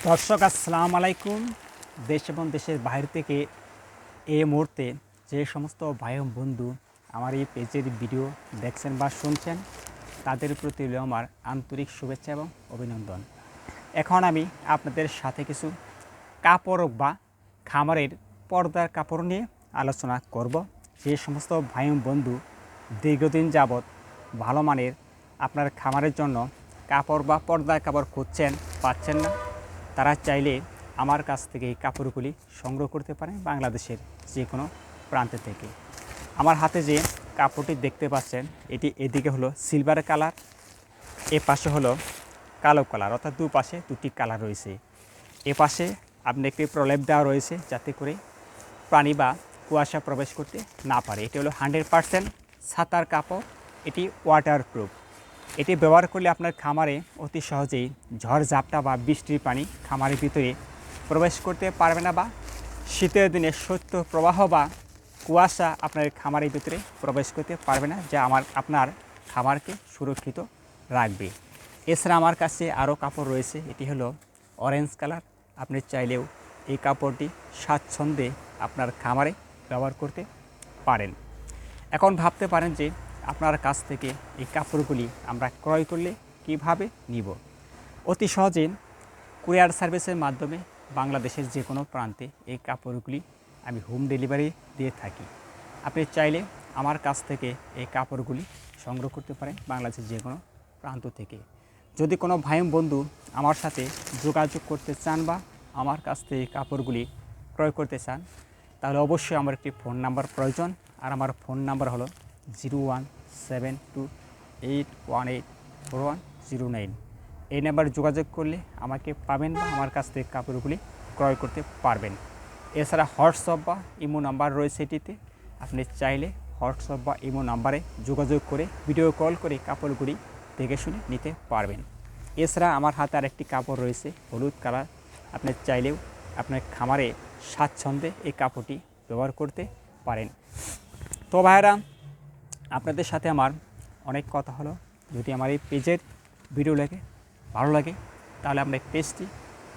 দর্শক আসসালামু আলাইকুম। দেশ এবং দেশের বাইরে থেকে এই মুহূর্তে যে সমস্ত ভাই ও বন্ধু আমার এই পেজের ভিডিও দেখছেন বা শুনছেন, তাদের প্রতি হলো আমার আন্তরিক শুভেচ্ছা এবং অভিনন্দন। এখন আমি আপনাদের সাথে কিছু কাপড় বা খামারের পর্দার কাপড় নিয়ে আলোচনা করব। যে সমস্ত ভাই ও বন্ধু দীর্ঘদিন যাবৎ ভালো মানের আপনার খামারের জন্য কাপড় বা পর্দার কাপড় খুঁজছেন, পাচ্ছেন না, তারা চাইলে আমার কাছ থেকে এই কাপড়গুলি সংগ্রহ করতে পারেন বাংলাদেশের যে কোনো প্রান্ত থেকে। আমার হাতে যে কাপড়টি দেখতে পাচ্ছেন, এটি এদিকে হলো সিলভার কালার, এ পাশে হলো কালো কালার, অর্থাৎ দুপাশে দুটি কালার রয়েছে। এ পাশে আপনি একটি প্রলেপ দেওয়া রয়েছে যাতে করে পানি বা কুয়াশা প্রবেশ করতে না পারে। এটি হলো 100% ছাতার কাপড়, এটি ওয়াটারপ্রুফ। এটি ব্যবহার করলে আপনার খামারে অতি সহজেই ঝড়ঝাপটা বা বৃষ্টির পানি খামারের ভিতরে প্রবেশ করতে পারবে না, বা শীতের দিনে শৈত্য প্রবাহ বা কুয়াশা আপনার খামারের ভিতরে প্রবেশ করতে পারবে না, যা আপনার খামারকে সুরক্ষিত রাখবে। এছাড়া আমার কাছে আরও কাপড় রয়েছে, এটি হলো অরেঞ্জ কালার। আপনি চাইলেও এই কাপড়টি স্বাচ্ছন্দ্যে আপনার খামারে ব্যবহার করতে পারেন। এখন ভাবতে পারেন যে আপনার কাছ থেকে এই কাপড়গুলি আমরা ক্রয় করলে কিভাবে নিব। অতি সহজে কুরিয়ার সার্ভিসের মাধ্যমে বাংলাদেশের যে কোনো প্রান্তে এই কাপড়গুলি আমি হোম ডেলিভারি দিয়ে থাকি। আপনি চাইলে আমার কাছ থেকে এই কাপড়গুলি সংগ্রহ করতে পারেন বাংলাদেশের যে কোনো প্রান্ত থেকে। যদি কোনো ভাই বন্ধু আমার সাথে যোগাযোগ করতে চান বা আমার কাছ থেকে এই কাপড়গুলি ক্রয় করতে চান, তাহলে অবশ্যই আমার একটি ফোন নাম্বার প্রয়োজন। আর আমার ফোন নাম্বার হলো 017281841009। এই নাম্বারে যোগাযোগ করলে আমাকে পাবেন বা আমার কাছ থেকে কাপড়গুলি ক্রয় করতে পারবেন। এছাড়া হোয়াটসঅ্যাপ বা ইমো নাম্বার রয়েছে এটিতে, আপনি চাইলে হোয়াটসঅ্যাপ বা ইমো নাম্বারে যোগাযোগ করে ভিডিও কল করে কাপড়গুলি দেখে শুনে নিতে পারবেন। এছাড়া আমার হাতে আরেকটি কাপড় রয়েছে হলুদ কালার, আপনি চাইলেও আপনার খামারে স্বাচ্ছন্দ্যে এই কাপড়টি ব্যবহার করতে পারেন। তো ভাইরা, আপনাদের সাথে আমার অনেক কথা হলো। যদি আমার এই পেজের ভিডিও ভালো লাগে, তাহলে আপনার পেজটি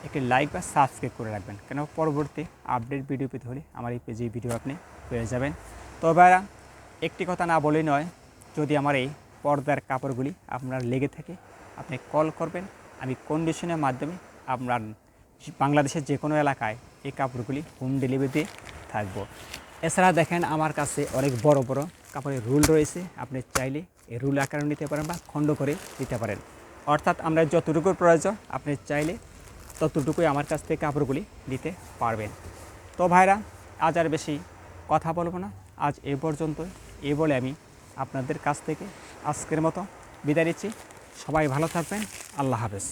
একটি লাইক বা সাবস্ক্রাইব করে রাখবেন, কেন পরবর্তী আপডেট ভিডিও পেতে হলে আমার এই পেজের ভিডিও আপনি পেয়ে যাবেন। তো ভাইরা, একটি কথা না বলেই নয়, যদি আমার এই পর্দার কাপড়গুলি আপনার লেগে থাকে, আপনি কল করবেন, আমি কন্ডিশনের মাধ্যমে আপনার বাংলাদেশের যে কোনো এলাকায় এই কাপড়গুলি হোম ডেলিভারি দিয়ে থাকবো। এছাড়া দেখেন আমার কাছে অনেক বড় বড় কাপড়ের রুল রয়েছে, আপনি চাইলে এই রুল আকারে নিতে পারেন বা খণ্ড করে নিতে পারেন। অর্থাৎ আমরা যতটুকুর প্রয়োজন আপনি চাইলে ততটুকুই আমার কাছ থেকে কাপড়গুলি নিতে পারবেন। তো ভাইরা, আজ আর বেশি কথা বলবো না, আজ এ পর্যন্তই। এ বলে আমি আপনাদের কাছ থেকে আজকের মতো বিদায় নিচ্ছি। সবাই ভালো থাকবেন। আল্লাহ হাফেজ।